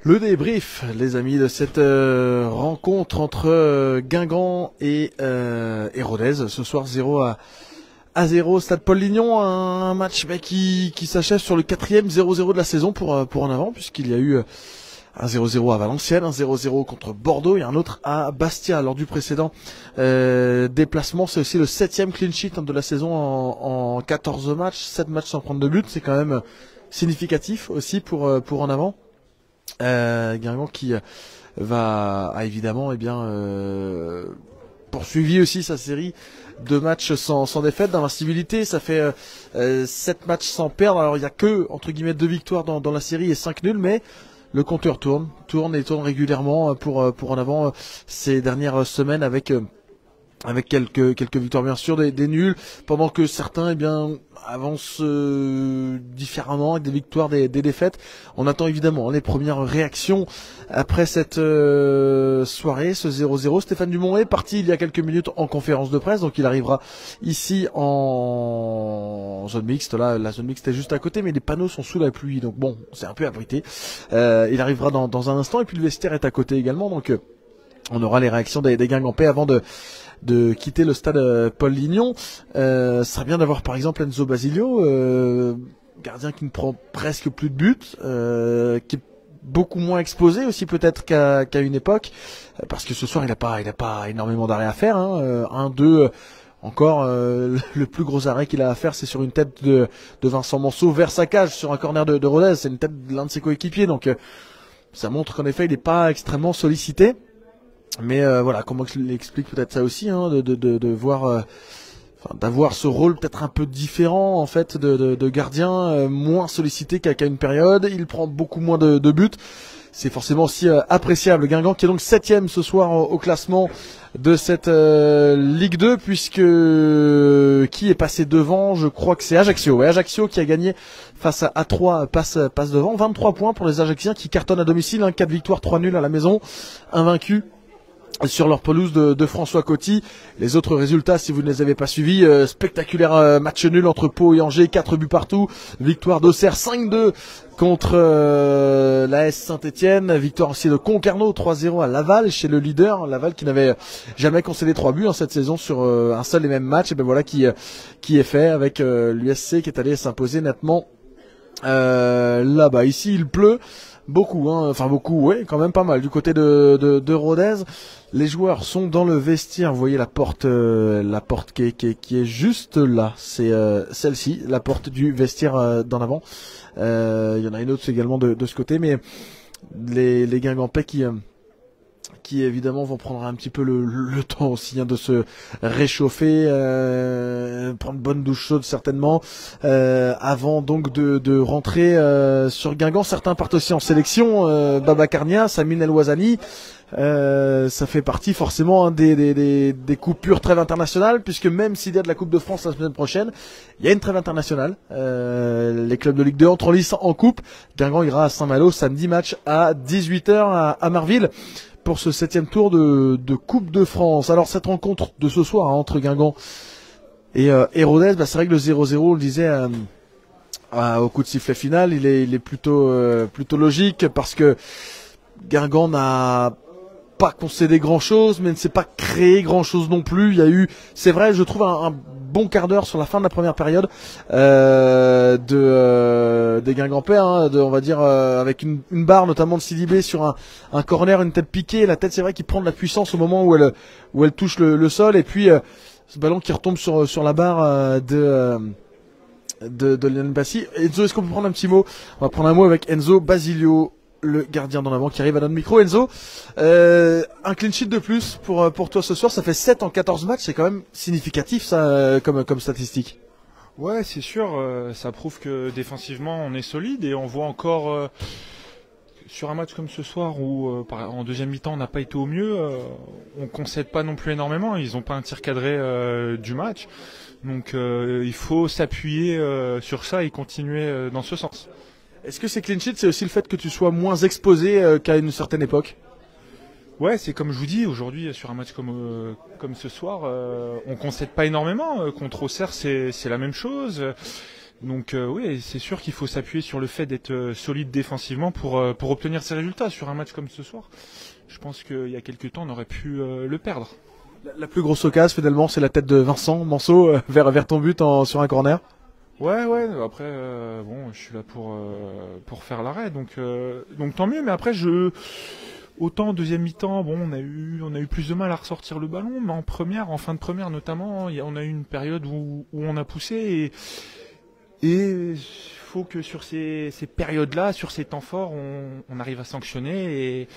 Le débrief, les amis, de cette rencontre entre Guingamp et Rodez. Ce soir 0 à 0 Stade Paul Lignon, un match qui s'achève sur le 4e 0-0 de la saison pour En Avant, puisqu'il y a eu un 0-0 à Valenciennes, un 0-0 contre Bordeaux et un autre à Bastia lors du précédent déplacement. C'est aussi le 7e clean sheet de la saison en 14 matchs, 7 matchs sans prendre de but. C'est quand même significatif aussi pour En Avant. Guingamp qui a évidemment poursuivi aussi sa série de matchs sans défaite, d'invincibilité. Ça fait 7 matchs sans perdre. Alors il y a que entre guillemets 2 victoires dans la série et 5 nuls, mais le compteur tourne régulièrement pour En Avant ces dernières semaines avec quelques victoires bien sûr, des nuls, pendant que certains avancent différemment avec des victoires, des défaites. On attend évidemment les premières réactions après cette soirée, ce 0-0. Stéphane Dumont est parti il y a quelques minutes en conférence de presse, donc il arrivera ici en zone mixte. Là, la zone mixte est juste à côté, mais les panneaux sont sous la pluie, donc bon, c'est un peu abrité. Il arrivera dans un instant, et puis le vestiaire est à côté également, donc on aura les réactions des Guingampais avant de quitter le stade Paul Lignon. Ça serait bien d'avoir par exemple Enzo Basilio, gardien qui ne prend presque plus de buts, qui est beaucoup moins exposé aussi peut-être qu'à une époque, parce que ce soir il a pas énormément d'arrêts à faire, hein. 1-2 encore, le plus gros arrêt qu'il a à faire, c'est sur une tête de Vincent Manceau vers sa cage sur un corner de Rodez. C'est une tête de l'un de ses coéquipiers, donc ça montre qu'en effet il n'est pas extrêmement sollicité. Mais voilà, comment l'explique peut-être ça aussi, hein, de voir, d'avoir ce rôle peut-être un peu différent en fait de gardien, moins sollicité qu'à une période. Il prend beaucoup moins de buts. C'est forcément aussi appréciable. Guingamp qui est donc 7e ce soir au classement de cette Ligue 2, puisque qui est passé devant, je crois que c'est Ajaccio. Ouais, Ajaccio qui a gagné face à 3 passe devant. 23 points pour les Ajacciens qui cartonnent à domicile, hein, 4 victoires, 3 nuls à la maison, invaincu sur leur pelouse de François Coty. Les autres résultats, si vous ne les avez pas suivis, spectaculaire match nul entre Pau et Angers, 4 buts partout. Victoire d'Auxerre 5-2 contre l'AS Saint-Etienne. Victoire aussi de Concarneau 3-0 à Laval, chez le leader. Laval qui n'avait jamais concédé 3 buts cette saison sur un seul et même match. Et ben voilà qui est fait avec l'USC qui est allé s'imposer nettement là-bas. Ici il pleut beaucoup, hein. Enfin beaucoup, ouais, quand même pas mal du côté de Rodez. Les joueurs sont dans le vestiaire. Vous voyez la porte qui est juste là. C'est celle-ci, la porte du vestiaire d'en avant. Il y en a une autre également de ce côté, mais les Guingampais qui évidemment vont prendre un petit peu le temps aussi, hein, de se réchauffer, prendre une bonne douche chaude certainement, avant donc de rentrer sur Guingamp. Certains partent aussi en sélection, Baba Carnia, Samine El Ouazani. Ça fait partie forcément, hein, des coupures trêve internationale, puisque même s'il y a de la Coupe de France la semaine prochaine, il y a une trêve internationale. Les clubs de Ligue 2 entrent en lice en coupe. Guingamp ira à Saint-Malo samedi, match à 18h à Marville pour ce 7e tour de Coupe de France. Alors cette rencontre de ce soir, hein, entre Guingamp et Rodez, c'est vrai que le 0-0, on le disait au coup de sifflet final, il est plutôt logique, parce que Guingamp n'a pas concédé grand chose, mais ne s'est pas créé grand chose non plus. Il y a eu, c'est vrai, je trouve un bon quart d'heure sur la fin de la première période des Guingampais, hein, on va dire avec une barre notamment de Sidibé sur un corner, une tête piquée. La tête, c'est vrai, qu'il prend de la puissance au moment où elle touche le sol, et puis ce ballon qui retombe sur la barre de Lionel Bassi. Enzo, est-ce qu'on peut prendre un petit mot? On va prendre un mot avec Enzo Basilio, le gardien d'en avant, qui arrive à notre micro. Enzo, un clean sheet de plus pour toi ce soir. Ça fait 7 en 14 matchs, c'est quand même significatif ça, comme statistique. Ouais, c'est sûr, ça prouve que défensivement on est solide, et on voit encore sur un match comme ce soir où en deuxième mi-temps on n'a pas été au mieux, on concède pas non plus énormément, ils n'ont pas un tir cadré du match, donc il faut s'appuyer sur ça et continuer dans ce sens. Est-ce que ces clean sheets, c'est aussi le fait que tu sois moins exposé qu'à une certaine époque? Ouais, c'est comme je vous dis, aujourd'hui sur un match comme ce soir, on concède pas énormément. Contre Auxerre, c'est la même chose. Donc oui, c'est sûr qu'il faut s'appuyer sur le fait d'être solide défensivement pour obtenir ces résultats sur un match comme ce soir. Je pense qu'il y a quelques temps, on aurait pu le perdre. La plus grosse occasion, finalement, c'est la tête de Vincent Manceau vers ton but sur un corner. Ouais, après, bon, je suis là pour faire l'arrêt, donc tant mieux, mais après, autant en deuxième mi-temps, bon, on a eu plus de mal à ressortir le ballon, mais en fin de première notamment, on a eu une période où on a poussé et il faut que sur ces périodes-là, sur ces temps forts, on arrive à sanctionner et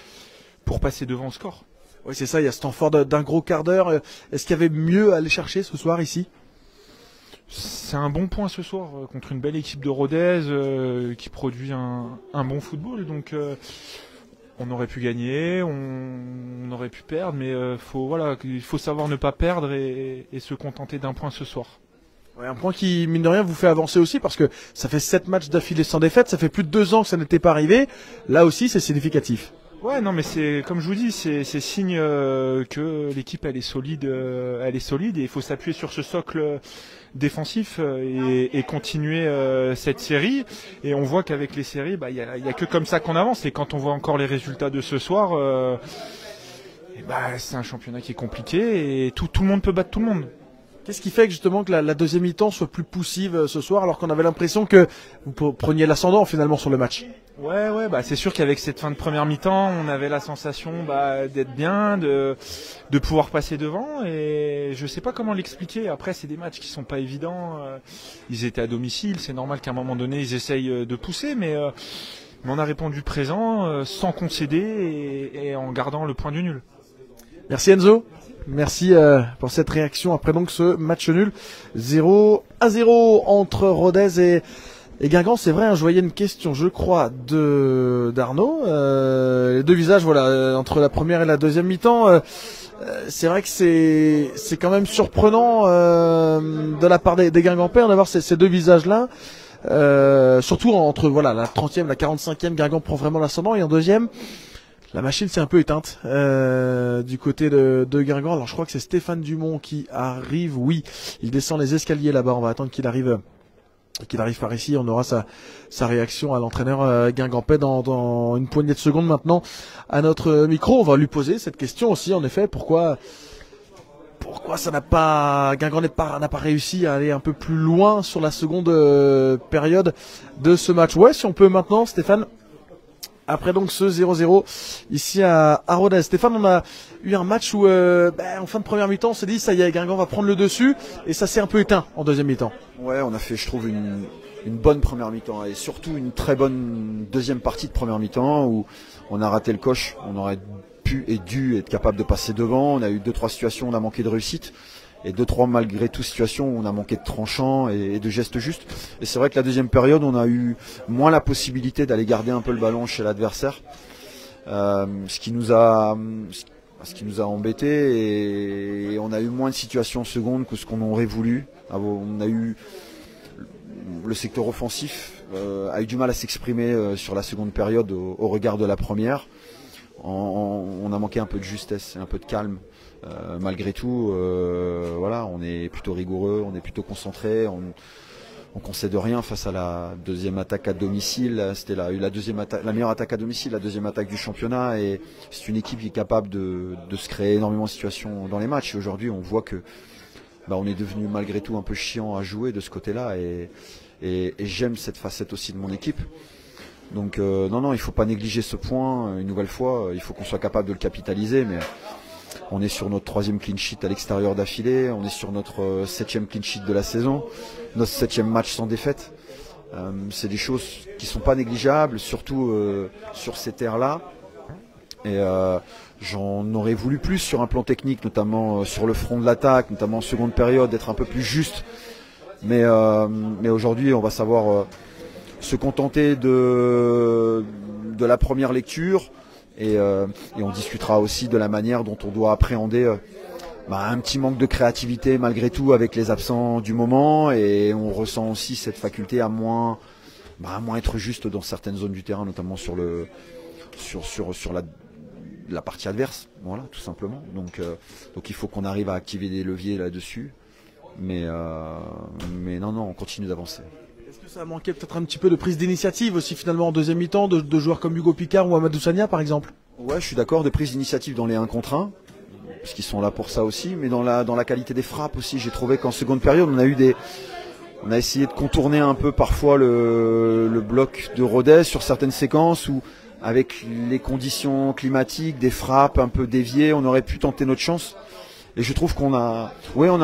pour passer devant le score. Oui, c'est ça, il y a ce temps fort d'un gros quart d'heure. Est-ce qu'il y avait mieux à aller chercher ce soir ici? C'est un bon point ce soir contre une belle équipe de Rodez qui produit un bon football. Donc on aurait pu gagner, on aurait pu perdre, mais il faut savoir ne pas perdre et se contenter d'un point ce soir. Ouais, un point qui, mine de rien, vous fait avancer aussi parce que ça fait 7 matchs d'affilée sans défaite, ça fait plus de 2 ans que ça n'était pas arrivé. Là aussi, c'est significatif. Ouais, non, mais c'est comme je vous dis, c'est signe que l'équipe elle est solide et il faut s'appuyer sur ce socle défensif et continuer cette série. Et on voit qu'avec les séries, il y a que comme ça qu'on avance. Et quand on voit encore les résultats de ce soir, c'est un championnat qui est compliqué et tout le monde peut battre tout le monde. Qu'est-ce qui fait que justement que la deuxième mi-temps soit plus poussive ce soir alors qu'on avait l'impression que vous preniez l'ascendant finalement sur le match? Ouais, c'est sûr qu'avec cette fin de première mi-temps, on avait la sensation d'être bien, de pouvoir passer devant et je sais pas comment l'expliquer. Après, c'est des matchs qui sont pas évidents. Ils étaient à domicile, c'est normal qu'à un moment donné ils essayent de pousser, mais on a répondu présent sans concéder et en gardant le point du nul. Merci Enzo. Merci pour cette réaction après donc ce match nul 0-0 entre Rodez et Guingamp. C'est vrai, je voyais une question, je crois, d'Arnaud. Les deux visages, voilà, entre la première et la deuxième mi-temps. C'est vrai que c'est quand même surprenant de la part des Guingampais d'avoir ces deux visages-là. Surtout entre la 30e, la 45e, Guingamp prend vraiment l'ascendant et en deuxième. La machine s'est un peu éteinte du côté de Guingamp. Alors je crois que c'est Stéphane Dumont qui arrive. Oui, il descend les escaliers là-bas. On va attendre qu'il arrive par ici. On aura sa réaction à l'entraîneur guingampais dans une poignée de secondes maintenant à notre micro. On va lui poser cette question aussi. En effet, pourquoi ça Guingamp n'a pas réussi à aller un peu plus loin sur la seconde période de ce match. Ouais, si on peut maintenant, Stéphane. Après donc ce 0-0 ici à Rodez. Stéphane, on a eu un match où en fin de première mi-temps on s'est dit ça y est, Guingamp va prendre le dessus et ça s'est un peu éteint en deuxième mi-temps. Ouais, on a fait je trouve une bonne première mi-temps et surtout une très bonne deuxième partie de première mi-temps où on a raté le coche. On aurait pu et dû être capable de passer devant. On a eu 2-3 situations où on a manqué de réussite. Et 2-3 malgré tout situations où on a manqué de tranchants et de gestes justes. Et c'est vrai que la deuxième période, on a eu moins la possibilité d'aller garder un peu le ballon chez l'adversaire. Ce qui nous a embêté et on a eu moins de situations en seconde que ce qu'on aurait voulu. On a eu le secteur offensif a eu du mal à s'exprimer sur la seconde période au regard de la première. On a manqué un peu de justesse et un peu de calme. Malgré tout, on est plutôt rigoureux, on est plutôt concentré, on concède rien face à la deuxième attaque à domicile. C'était la meilleure attaque à domicile, la deuxième attaque du championnat, et c'est une équipe qui est capable de se créer énormément de situations dans les matchs. Et aujourd'hui, on voit que on est devenu malgré tout un peu chiant à jouer de ce côté-là, et j'aime cette facette aussi de mon équipe. Donc non, il ne faut pas négliger ce point. Une nouvelle fois, il faut qu'on soit capable de le capitaliser, mais on est sur notre 3e clean sheet à l'extérieur d'affilée, on est sur notre 7e clean sheet de la saison, notre 7e match sans défaite. C'est des choses qui ne sont pas négligeables, surtout sur ces terres-là. Et j'en aurais voulu plus sur un plan technique, notamment sur le front de l'attaque, notamment en seconde période, d'être un peu plus juste. Mais aujourd'hui, on va savoir se contenter de la première lecture. Et on discutera aussi de la manière dont on doit appréhender un petit manque de créativité malgré tout avec les absents du moment, et on ressent aussi cette faculté à moins être juste dans certaines zones du terrain, notamment sur la partie adverse, voilà, tout simplement. Donc il faut qu'on arrive à activer des leviers là-dessus, mais non, on continue d'avancer. Est-ce que ça a manqué peut-être un petit peu de prise d'initiative aussi finalement en deuxième mi-temps de joueurs comme Hugo Picard ou Amadou Sagna par exemple? Ouais, je suis d'accord, de prise d'initiative dans les 1 contre 1, parce qu'ils sont là pour ça aussi, mais dans la qualité des frappes aussi, j'ai trouvé qu'en seconde période, on a essayé de contourner un peu parfois le bloc de Rodez sur certaines séquences où, avec les conditions climatiques, des frappes un peu déviées, on aurait pu tenter notre chance. Et je trouve on a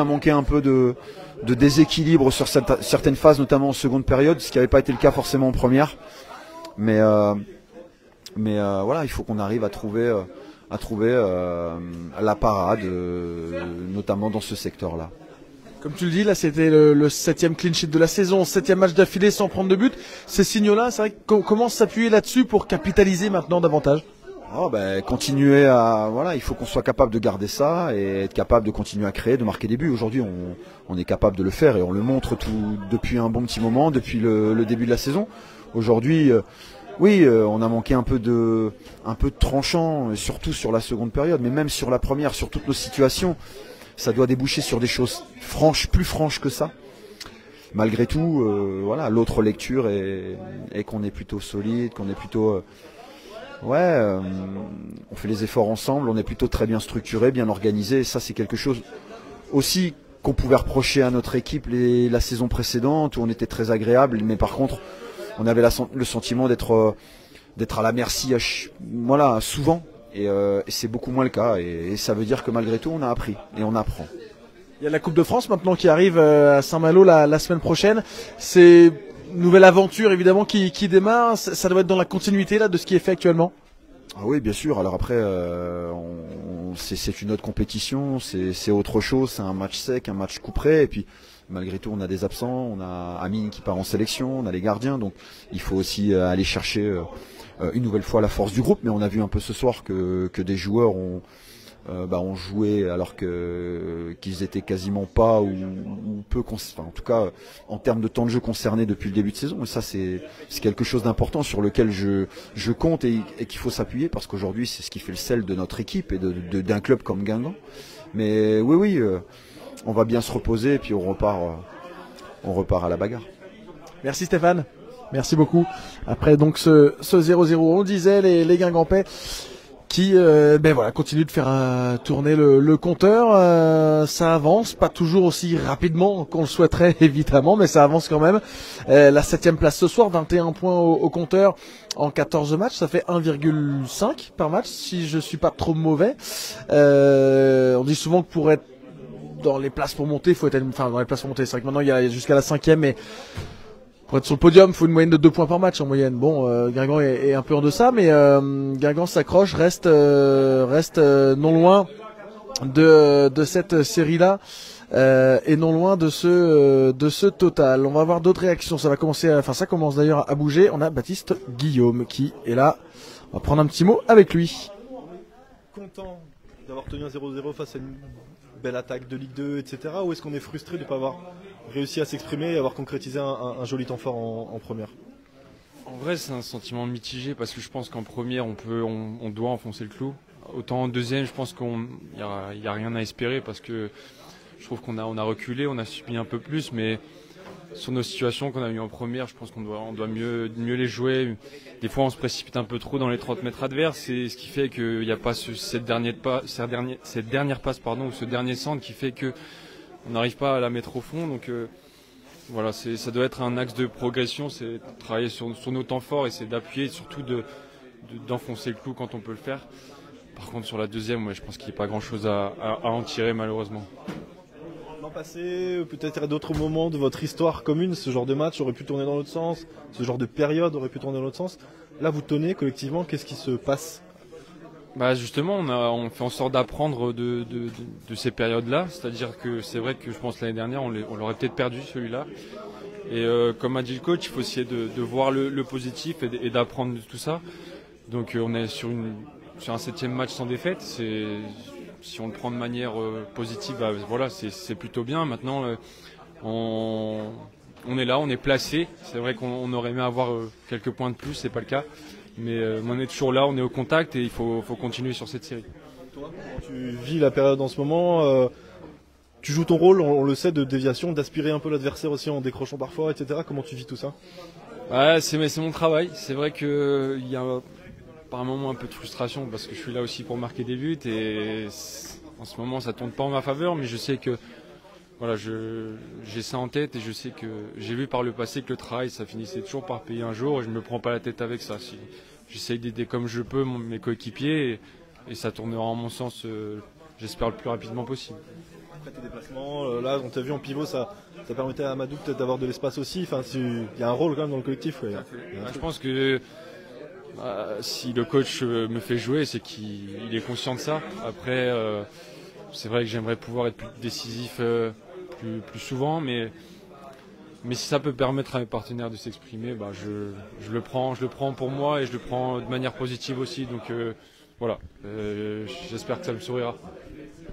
manqué un peu de déséquilibre sur certaines phases, notamment en seconde période, ce qui n'avait pas été le cas forcément en première. Mais voilà, il faut qu'on arrive à trouver la parade, notamment dans ce secteur-là. Comme tu le dis, là c'était le 7e clean sheet de la saison, 7e match d'affilée sans prendre de but. Ces signaux-là, c'est vrai qu'on commence à s'appuyer là-dessus pour capitaliser maintenant davantage. Continuer il faut qu'on soit capable de garder ça et être capable de continuer à créer, de marquer des buts. Aujourd'hui, on est capable de le faire et on le montre depuis un bon petit moment, depuis le début de la saison. Aujourd'hui, on a manqué un peu de tranchant, surtout sur la seconde période, mais même sur la première, sur toutes nos situations. Ça doit déboucher sur des choses plus franches que ça. Malgré tout, l'autre lecture est qu'on est plutôt solide, qu'on est plutôt... on fait les efforts ensemble, on est plutôt très bien structuré, bien organisé. Et ça, c'est quelque chose aussi qu'on pouvait reprocher à notre équipe la saison précédente, où on était très agréable, mais par contre, on avait le sentiment d'être à la merci souvent. Et c'est beaucoup moins le cas. Et ça veut dire que malgré tout, on a appris et on apprend. Il y a la Coupe de France maintenant qui arrive à Saint-Malo la semaine prochaine. C'est une nouvelle aventure évidemment qui démarre. Ça doit être dans la continuité là de ce qui est fait actuellement. Ah oui, bien sûr. Alors après, c'est une autre compétition, c'est autre chose. C'est un match sec, un match couperé. Et puis malgré tout, on a des absents. On a Amine qui part en sélection, on a les gardiens. Donc il faut aussi aller chercher une nouvelle fois la force du groupe. Mais on a vu un peu ce soir que des joueurs ont joué alors qu'ils étaient quasiment pas ou peu, en tout cas en termes de temps de jeu concernés depuis le début de saison. Et ça, c'est quelque chose d'important sur lequel je compte et qu'il faut s'appuyer, parce qu'aujourd'hui c'est ce qui fait le sel de notre équipe et d'un club comme Guingamp. Mais on va bien se reposer et puis on repart à la bagarre. Merci Stéphane, merci beaucoup. Après donc ce 0-0, on disait les Guingampais qui continue de faire tourner le compteur. Ça avance, pas toujours aussi rapidement qu'on le souhaiterait évidemment, mais ça avance quand même. La 7e place ce soir, 21 points au compteur en 14 matchs, ça fait 1,5 par match si je suis pas trop mauvais. On dit souvent que pour être dans les places pour monter, dans les places pour monter, c'est vrai que maintenant il y a jusqu'à la 5e, mais pour être sur le podium, il faut une moyenne de 2 points par match en moyenne. Bon, Guingamp est un peu en deçà, mais Guingamp s'accroche, reste non loin de cette série-là et non loin de ce total. On va avoir d'autres réactions. Ça commence d'ailleurs à bouger. On a Baptiste Guillaume qui est là. On va prendre un petit mot avec lui. Content d'avoir tenu un 0-0 face à une belle attaque de Ligue 2, etc. Ou est-ce qu'on est frustré de ne pas avoir réussi à s'exprimer et avoir concrétisé un joli temps fort en première? En vrai, c'est un sentiment mitigé parce que je pense qu'en première, on doit enfoncer le clou. Autant en deuxième, je pense qu'il n'y a rien à espérer parce que je trouve qu'on a reculé, on a subi un peu plus, mais sur nos situations qu'on a eues en première, je pense qu'on doit mieux les jouer. Des fois, on se précipite un peu trop dans les 30 mètres adverses, et ce qui fait qu'il n'y a pas cette dernière passe, ou ce dernier centre qui fait que on n'arrive pas à la mettre au fond. Donc voilà, ça doit être un axe de progression, c'est de travailler sur nos temps forts et c'est d'appuyer, surtout d'enfoncer le clou quand on peut le faire. Par contre, sur la deuxième, je pense qu'il n'y a pas grand-chose à en tirer malheureusement. L'an passé, peut-être à d'autres moments de votre histoire commune, ce genre de match aurait pu tourner dans l'autre sens, ce genre de période aurait pu tourner dans l'autre sens. Là, vous tenez collectivement, qu'est-ce qui se passe ? Justement, on fait en sorte d'apprendre de ces périodes-là. C'est-à-dire que c'est vrai que je pense l'année dernière, on l'aurait peut-être perdu celui-là. Et comme a dit le coach, il faut essayer de voir le positif et d'apprendre de tout ça. Donc on est sur un 7e match sans défaite. Si on le prend de manière positive, c'est plutôt bien. Maintenant, on est là, on est placé. C'est vrai qu'on aurait aimé avoir quelques points de plus, c'est pas le cas. Mais on est toujours là, on est au contact et il faut continuer sur cette série. Toi, comment tu vis la période en ce moment tu joues ton rôle, on le sait, de déviation, d'aspirer un peu l'adversaire aussi en décrochant parfois, etc. Comment tu vis tout ça? Ouais, c'est mon travail. C'est vrai qu'il y a par un moment un peu de frustration parce que je suis là aussi pour marquer des buts et en ce moment ça tourne pas en ma faveur, mais je sais que voilà, j'ai ça en tête et je sais que j'ai vu par le passé que le travail ça finissait toujours par payer un jour et je me prends pas la tête avec ça. Si j'essaye d'aider comme je peux mes coéquipiers et ça tournera en mon sens, j'espère le plus rapidement possible. Après tes déplacements, là on t'a vu en pivot, ça permettait à Amadou peut-être d'avoir de l'espace aussi. Enfin, il y a un rôle quand même dans le collectif. Ouais. Je pense que si le coach me fait jouer, c'est qu'il est conscient de ça. Après, c'est vrai que j'aimerais pouvoir être plus décisif plus souvent, mais si ça peut permettre à mes partenaires de s'exprimer, bah, je le prends pour moi et je le prends de manière positive aussi. Donc voilà, j'espère que ça me sourira.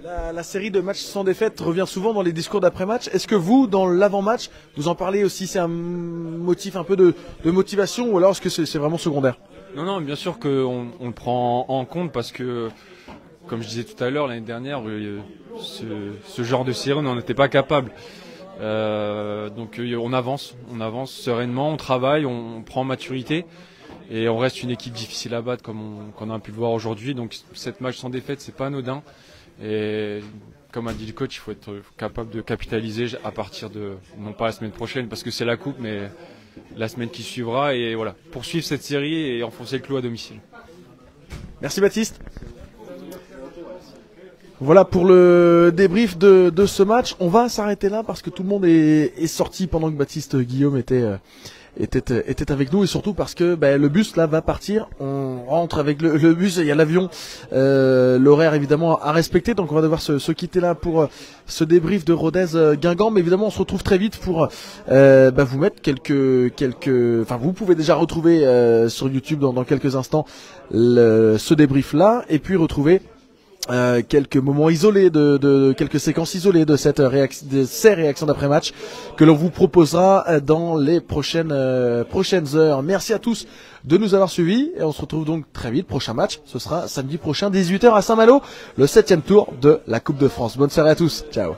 La série de matchs sans défaite revient souvent dans les discours d'après-match. Est-ce que vous, dans l'avant-match, vous en parlez aussi? C'est un motif un peu de motivation ou alors est-ce que c'est vraiment secondaire? Non, bien sûr qu'on le prend en compte parce que, comme je disais tout à l'heure, l'année dernière, ce genre de série, on n'en était pas capable. Donc on avance sereinement, on travaille, on prend maturité et on reste une équipe difficile à battre comme on a pu le voir aujourd'hui. Donc 7 matchs sans défaite, c'est pas anodin. Et comme a dit le coach, il faut être capable de capitaliser à partir de, non pas la semaine prochaine parce que c'est la coupe, mais la semaine qui suivra. Et voilà, poursuivre cette série et enfoncer le clou à domicile. Merci Baptiste. Voilà pour le débrief de ce match. On va s'arrêter là parce que tout le monde est sorti pendant que Baptiste Guillaume était avec nous et surtout parce que le bus là va partir. On rentre avec le bus, il y a l'avion, l'horaire évidemment à respecter, donc on va devoir se quitter là pour ce débrief de Rodez Guingamp. Mais évidemment on se retrouve très vite pour vous mettre enfin vous pouvez déjà retrouver sur YouTube dans quelques instants ce débrief là et puis retrouver quelques moments isolés de quelques séquences isolées de ces réactions d'après-match que l'on vous proposera dans les prochaines heures. Merci à tous de nous avoir suivis et on se retrouve donc très vite. Prochain match, ce sera samedi prochain 18h à Saint-Malo, le 7e tour de la Coupe de France. Bonne soirée à tous. Ciao.